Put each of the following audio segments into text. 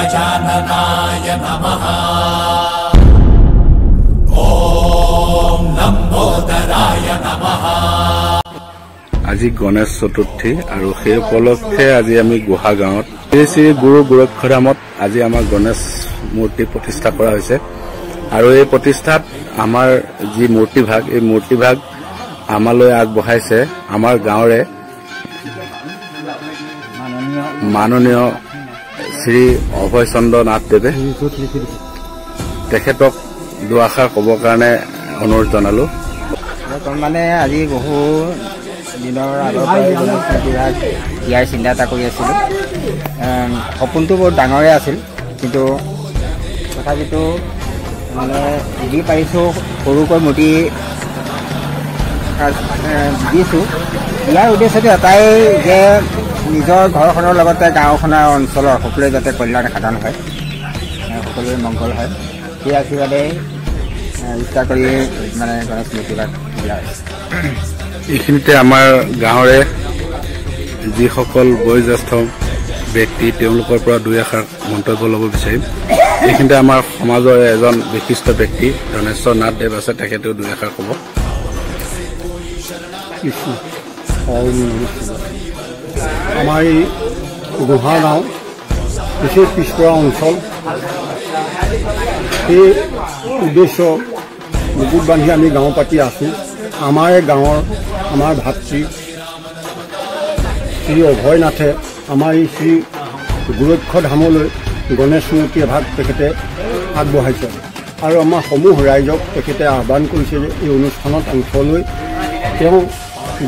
गजाननाय नमः ॐ लम्बोदराय नमः। আজি গণেশ চতুৰ্থী আৰু সেই উপলক্ষে আজি আমি গুহা গাঁৱত শ্ৰী শ্ৰী গুৰু গোৰক্ষধামত আজি আমাৰ গণেশ মূৰ্তি প্ৰতিষ্ঠা কৰা হৈছে আৰু এই প্ৰতিষ্ঠাত আমাৰ যি মূৰ্তিভাগ এই মূৰ্তিভাগ আমালৈ আগবঢ়াইছে আমাৰ গাঁৱৰে মাননীয় শ্ৰী অভয় চন্দ্ৰ নাথদেৱে। তেখেতক দুআষাৰ ক'বৰ কাৰণে অনুৰোধ জনালো। মানে আজি বহু দিনৰ আগৰ পৰাই মূৰ্তিভাগ দিয়াৰ চিন্তা এটা কৰি আছিলোঁ। সপোনটো বহুত ডাঙৰে আছিল, কিন্তু তথাপিতো মানে যি পাৰিছোঁ সৰুকৈ মূৰ্তি দিছোঁ। ইয়াৰ উদ্দেশ্যটো এটাই যে নিজৰ ঘৰখনৰ লগতে গাঁওখনৰ অঞ্চলৰ সকলোৱে যাতে কল্যাণ সাধন হয়, সকলোৰে মংগল হয়, সেই আশীৰ্বাদে ইচ্ছা কৰি মানে গণেশ মূৰ্তিভাগ দিয়া হৈছে। এইখিনিতে আমাৰ গাঁৱৰে যিসকল বয়োজ্যেষ্ঠ ব্যক্তি তেওঁলোকৰ পৰা দুই এষাৰ মন্তব্য ল'ব বিচাৰিম। এইখিনিতে আমাৰ সমাজৰ এজন বিশিষ্ট ব্যক্তি ধনেশ্বৰ নাথদেৱ আছে, তেখেতেও দুই এষাৰ ক'ব। আমাৰ এই গুহা গাঁও বিশেষ পিছপৰা অঞ্চল, সেই উদ্দেশ্য বুকুত বান্ধি আমি গাঁও পাতি আছোঁ। আমাৰ গাঁৱৰ আমাৰ ভাতৃ শ্ৰী অভয় নাথে আমাৰ এই শ্ৰী গোৰক্ষধামলৈ গণেশ মূৰ্তি এভাগ তেখেতে আগবঢ়াইছে আৰু আমাৰ সমূহ ৰাইজক তেখেতে আহ্বান কৰিছে যে এই অনুষ্ঠানত অংশ লৈ তেওঁ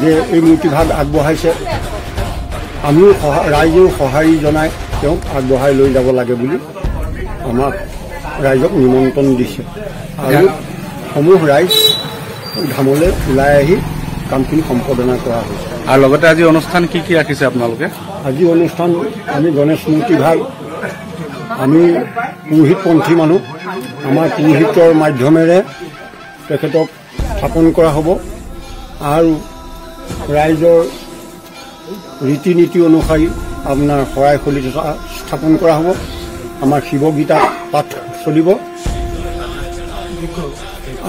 যে এই মূৰ্তিভাগ আগবঢ়াইছে, আমিও ৰাইজেও সঁহাৰি জনাই তেওঁক আগবঢ়াই লৈ যাব লাগে বুলি আমাক ৰাইজক নিমন্ত্ৰণ দিছে আৰু সমূহ ৰাইজ ধামলৈ ওলাই আহি কামখিনি সম্পাদনা কৰা হৈছে। আৰু লগতে আজি অনুষ্ঠান কি কি ৰাখিছে আপোনালোকে? আজি অনুষ্ঠান আমি গণেশ মূৰ্তিভাগ আমি পুৰোহিতপন্থী মানুহ, আমাৰ পুৰোহিতৰ মাধ্যমেৰে তেখেতক স্থাপন কৰা হ'ব আৰু ৰাইজৰ ৰীতি নীতি অনুসৰি আপোনাৰ শৰাই খলিতা স্থাপন কৰা হ'ব। আমাৰ শিৱগীতা পাঠ চলিব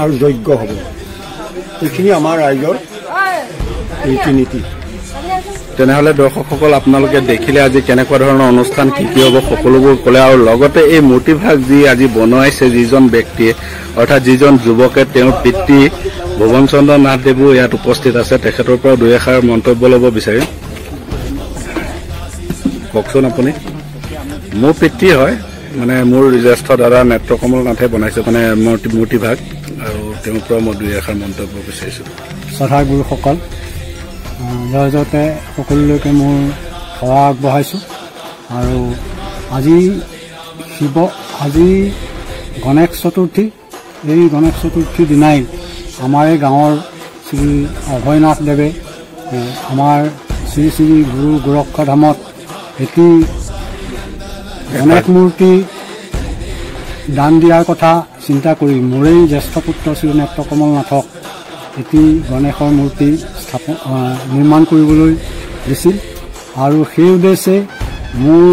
আৰু যজ্ঞ হ'ব। এইখিনি আমাৰ ৰাইজৰ ৰীতি নীতি। তেনেহ'লে দৰ্শকসকল আপোনালোকে দেখিলে আজি কেনেকুৱা ধৰণৰ অনুষ্ঠান কি কি হ'ব সকলোবোৰ ক'লে আৰু লগতে এই মূৰ্তিভাগ যি আজি বনোৱাইছে যিজন ব্যক্তিয়ে অৰ্থাৎ যিজন যুৱকে তেওঁৰ পিতৃ ভুৱন চন্দ্ৰ নাথদেৱো ইয়াত উপস্থিত আছে, তেখেতৰ পৰা দুই এষাৰ মন্তব্য ল'ব বিচাৰিম। কওকচোন আপুনি। মোৰ পিতৃ হয়, মানে মোৰ জ্যেষ্ঠ দাদা নেত্ৰকমল নাথে বনাইছে মানে মূৰ্তিভাগ, আৰু তেওঁৰ পৰা মই দুই এষাৰ মন্তব্য বিচাৰিছোঁ। শ্ৰদ্ধাৰ গুৰুসকল, জয়তে সকলোলৈকে মোৰ সেৱা আগবঢ়াইছোঁ আৰু আজি গণেশ চতুৰ্থী। এই গণেশ চতুৰ্থীৰ দিনাই আমাৰ এই গাঁৱৰ শ্ৰী অভয় নাথদেৱে আমাৰ শ্ৰী শ্ৰী গুৰু গোৰক্ষধামত এটি গণেশ মূৰ্তি দান দিয়াৰ কথা চিন্তা কৰি মোৰেই জ্যেষ্ঠ পুত্ৰ শ্ৰী নেত্ৰকমল নাথক এটি গণেশৰ মূৰ্তি নিৰ্মাণ কৰিবলৈ দিছিল আৰু সেই উদ্দেশ্যে মোৰ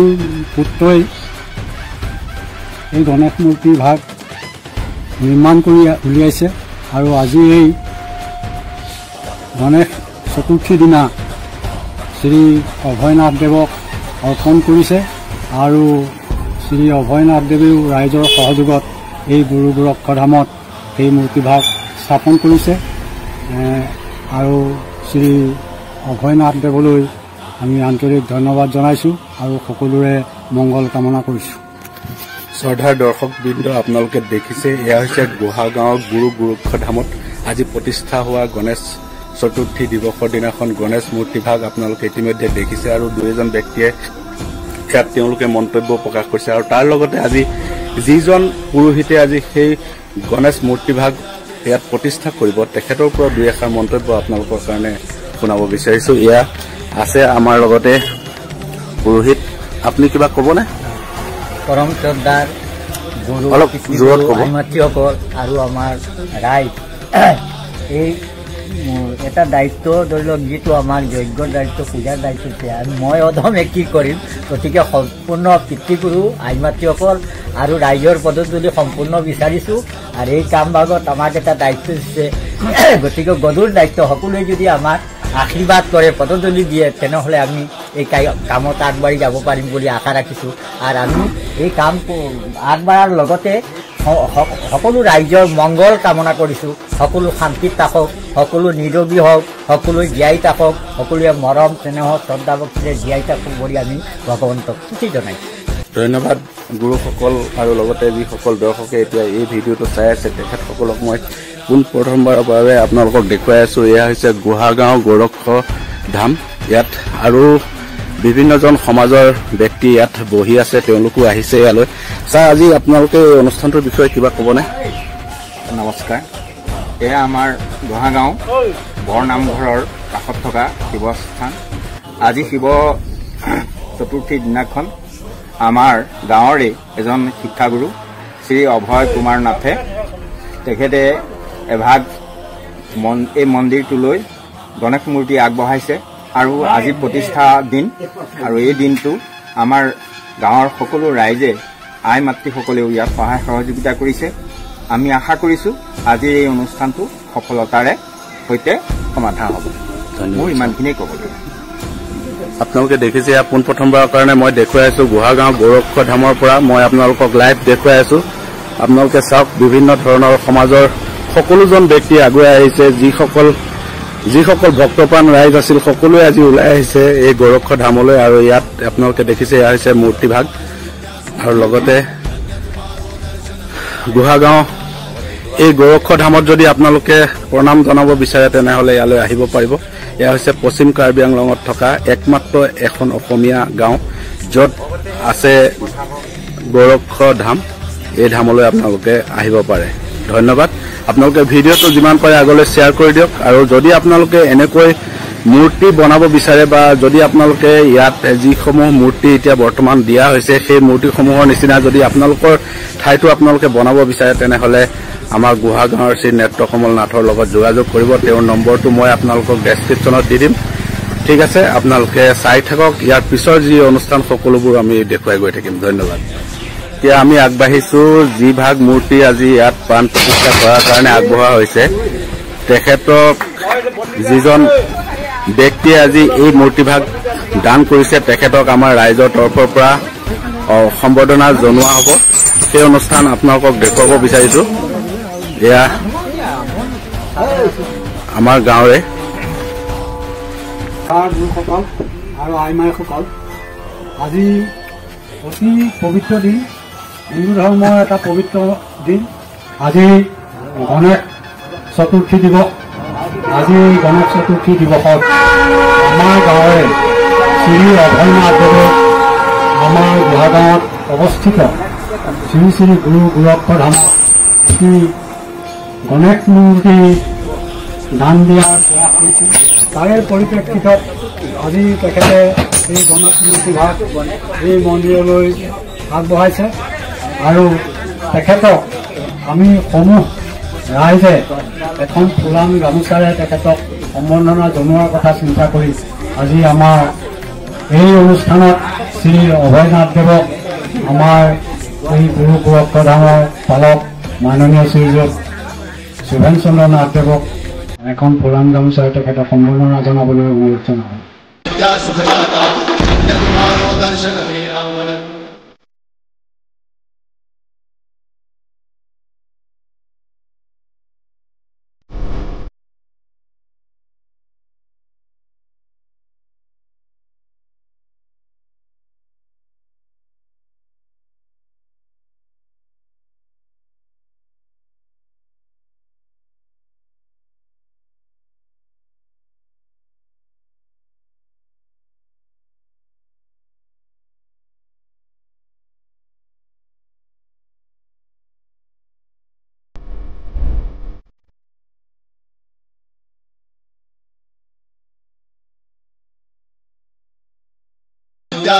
পুত্ৰই এই গণেশ মূৰ্তি ভাগ নিৰ্মাণ কৰি উলিয়াইছে আৰু আজি এই গণেশ চতুৰ্থীৰ দিনা শ্ৰী অভয় নাথদেৱক অৰ্পণ কৰিছে আৰু শ্ৰী অভয় নাথদেৱেও ৰাইজৰ সহযোগত এই গুৰু গোৰক্ষধামত সেই মূৰ্তিভাগ স্থাপন কৰিছে আৰু শ্ৰী অভয় নাথদেৱলৈ আমি আন্তৰিক ধন্যবাদ জনাইছোঁ আৰু সকলোৰে মংগল কামনা কৰিছোঁ। শ্ৰদ্ধাৰ দৰ্শকবৃন্দ, আপোনালোকে দেখিছে এয়া হৈছে গুহা গাঁৱৰ গুৰু গোৰক্ষধামত আজি প্ৰতিষ্ঠা হোৱা গণেশ চতুৰ্থী দিৱসৰ দিনাখন গণেশ মূৰ্তিভাগ আপোনালোকে ইতিমধ্যে দেখিছে আৰু দুই এজন ব্যক্তিয়ে ইয়াত তেওঁলোকে মন্তব্য প্ৰকাশ কৰিছে আৰু তাৰ লগতে আজি যিজন পুৰোহিতে আজি সেই গণেশ মূৰ্তিভাগ ইয়াত প্ৰতিষ্ঠা কৰিব তেখেতৰ পৰা দুই এষাৰ মন্তব্য আপোনালোকৰ কাৰণে শুনাব বিচাৰিছোঁ। এয়া আছে আমাৰ লগতে পুৰোহিত, আপুনি কিবা ক'বনে? পৰম শ্ৰদ্ধাৰ গুৰু মাতৃসকল আৰু আমাৰ ৰাইজ, এই এটা দায়িত্ব ধৰি লওক যিটো আমাৰ যজ্ঞৰ দায়িত্ব পূজাৰ দায়িত্ব মই অধমে কি কৰিম গতিকে সম্পূৰ্ণ পিতৃগুৰু আই মাতৃসকল আৰু ৰাইজৰ পদধূলি সম্পূৰ্ণ বিচাৰিছোঁ আৰু এই কাম ভাগত আমাক এটা দায়িত্ব দিছে গতিকে গধুৰ দায়িত্ব সকলোৱে যদি আমাক আশীৰ্বাদ কৰে পদধূলি দিয়ে তেনেহ'লে আমি এই কামত আগবাঢ়ি যাব পাৰিম বুলি আশা ৰাখিছোঁ আৰু আমি এই কাম আগবঢ়াৰ লগতে সকলো ৰাইজৰ মংগল কামনা কৰিছোঁ সকলো শান্তিত থাকক সকলো নিৰোগী হওক সকলো জীয়াই থাকক সকলোৱে মৰম স্নেহ শ্ৰদ্ধা ভক্তিৰে জীয়াই থাকক বুলি আমি ভগৱন্তক স্তুতি জনাইছোঁ ধন্যবাদ গুৰুসকল আৰু লগতে যিসকল দৰ্শকে এতিয়া এই ভিডিঅ'টো চাই আছে তেখেতসকলক মই পোনপ্ৰথমবাৰৰ বাবে আপোনালোকক দেখুৱাই আছোঁ এয়া হৈছে গোহাগাঁও গোৰক্ষ ধাম ইয়াত আৰু বিভিন্নজন সমাজৰ ব্যক্তি ইয়াত বহি আছে তেওঁলোকো আহিছে ইয়ালৈ ছাৰ আজি আপোনালোকে এই অনুষ্ঠানটোৰ বিষয়ে কিবা ক'বনে নমস্কাৰ এয়া আমাৰ গোহাগাঁও বৰনামঘৰৰ কাষত থকা শিৱস্থান আজি শিৱ চতুৰ্থী দিনাখন আমাৰ গাঁৱৰে এজন শিক্ষাগুৰু শ্ৰী অভয় কুমাৰ নাথে তেখেতে এভাগ এই মন্দিৰটোলৈ গণেশ মূৰ্তি আগবঢ়াইছে আৰু আজি প্ৰতিষ্ঠা দিন আৰু এই দিনটো আমাৰ গাঁৱৰ সকলো ৰাইজে আই মাতৃসকলেও ইয়াত সহায় সহযোগিতা কৰিছে আমি আশা কৰিছোঁ আজি এই অনুষ্ঠানটো সফলতাৰে সৈতে সমাধা হ'ব মোৰ ইমানখিনিয়ে ক'বলৈ আপোনালোকে দেখিছে পোনপ্ৰথমবাৰৰ কাৰণে মই দেখুৱাই আছোঁ গোহাগাঁও গোৰক্ষ ধামৰ পৰা মই আপোনালোকক লাইভ দেখুৱাই আছোঁ আপোনালোকে চাওক বিভিন্ন ধৰণৰ সমাজৰ সকলোজন ব্যক্তি আগুৱাই আহিছে যিসকল ভক্তপ্ৰাণ ৰাইজ আছিল সকলোৱে আজি ওলাই আহিছে এই গোৰক্ষ ধামলৈ আৰু ইয়াত আপোনালোকে দেখিছে এয়া হৈছে মূৰ্তিভাগ আৰু লগতে গোহাগাঁও এই গোৰক্ষ ধামত যদি আপোনালোকে প্ৰণাম জনাব বিচাৰে তেনেহ'লে ইয়ালৈ আহিব পাৰিব এয়া হৈছে পশ্চিম কাৰ্বি আংলঙত থকা একমাত্ৰ এখন অসমীয়া গাঁও য'ত আছে গোৰক্ষ ধাম এই ধামলৈ আপোনালোকে আহিব পাৰে ধন্যবাদ আপোনালোকে ভিডিঅ'টো যিমান পাৰে আগলৈ শ্বেয়াৰ কৰি দিয়ক আৰু যদি আপোনালোকে এনেকৈ মূৰ্তি বনাব বিচাৰে বা যদি আপোনালোকে ইয়াত যিসমূহ মূৰ্তি এতিয়া বৰ্তমান দিয়া হৈছে সেই মূৰ্তিসমূহৰ নিচিনা যদি আপোনালোকৰ ঠাইটো আপোনালোকে বনাব বিচাৰে তেনেহ'লে আমাৰ গোহাগাঁৱৰ শ্ৰী নেত্ৰকমল নাথৰ লগত যোগাযোগ কৰিব তেওঁৰ নম্বৰটো মই আপোনালোকক ডেছক্ৰিপশ্যনত দি দিম ঠিক আছে আপোনালোকে চাই থাকক ইয়াৰ পিছৰ যি অনুষ্ঠান সকলোবোৰ আমি দেখুৱাই গৈ থাকিম ধন্যবাদ এতিয়া আমি আগবাঢ়িছোঁ যিভাগ মূৰ্তি আজি ইয়াত প্ৰাণ প্ৰতিষ্ঠা কৰাৰ কাৰণে আগবঢ়োৱা হৈছে তেখেতক যিজন ব্যক্তিয়ে আজি এই মূৰ্তিভাগ দান কৰিছে তেখেতক আমাৰ ৰাইজৰ তৰফৰ পৰা সম্বৰ্ধনা জনোৱা হ'ব সেই অনুষ্ঠান আপোনালোকক দেখুৱাব বিচাৰিছোঁ এয়া আমাৰ গাঁৱৰে গুৰুসকল আৰু আইমাইসকল আজি অতি পবিত্ৰ দিন হিন্দু ধৰ্মৰ এটা পবিত্ৰ দিন আজি গণেশ চতুৰ্থী দিৱস আজি গণেশ চতুৰ্থী দিৱসত আমাৰ গাঁৱৰে শ্ৰী অভয়নাথ দেৱে আমাৰ গোহাগাঁৱত অৱস্থিত শ্ৰী শ্ৰী গুৰু গোৰক্ষ ধাম শ্ৰী গণেশ মূৰ্তি দান দিয়াৰ প্ৰয়াস কৰিছিল তাৰে পৰিপ্ৰেক্ষিতত আজি তেখেতে এই গণেশ মূৰ্তিভাগ এই মন্দিৰলৈ আগবঢ়াইছে আৰু তেখেতক আমি সমূহ ৰাইজে এখন ফুলাম গামোচাৰে তেখেতক সম্বৰ্ধনা জনোৱাৰ কথা চিন্তা কৰি আজি আমাৰ এই অনুষ্ঠানত শ্ৰী অভয়নাথ দেৱক আমাৰ এই গুৰু গোৰক্ষ ধামৰ পালক মাননীয় শ্ৰীযুত শুভেন চন্দ্ৰ নাথ দেৱক এখন ফুলাম গামোচাৰে তেখেতক সম্বৰ্ধনা জনাবলৈ অনুৰোধ জনাওঁ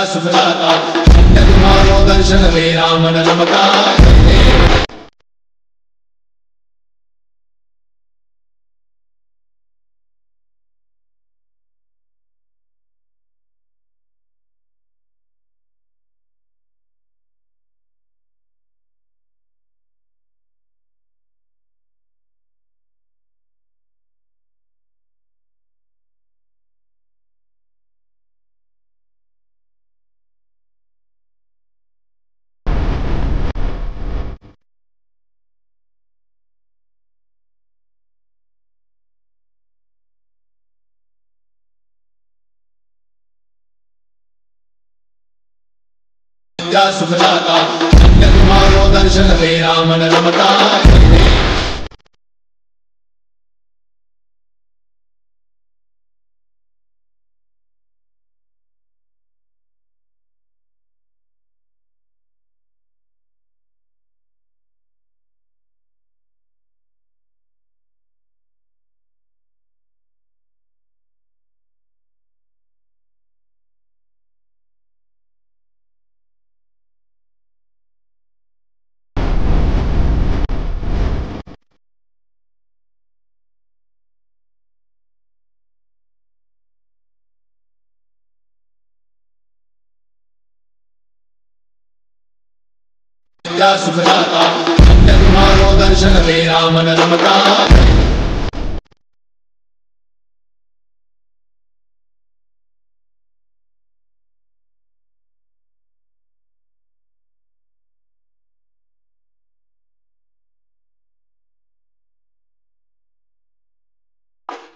सुभदाता दर्शन वे राम नमकार विद्या सुखदाता तुम्हारो दर्शन मेरा मन रमता विद्या सुखदाता तुम्हारो दर्शन मेरा मन रमता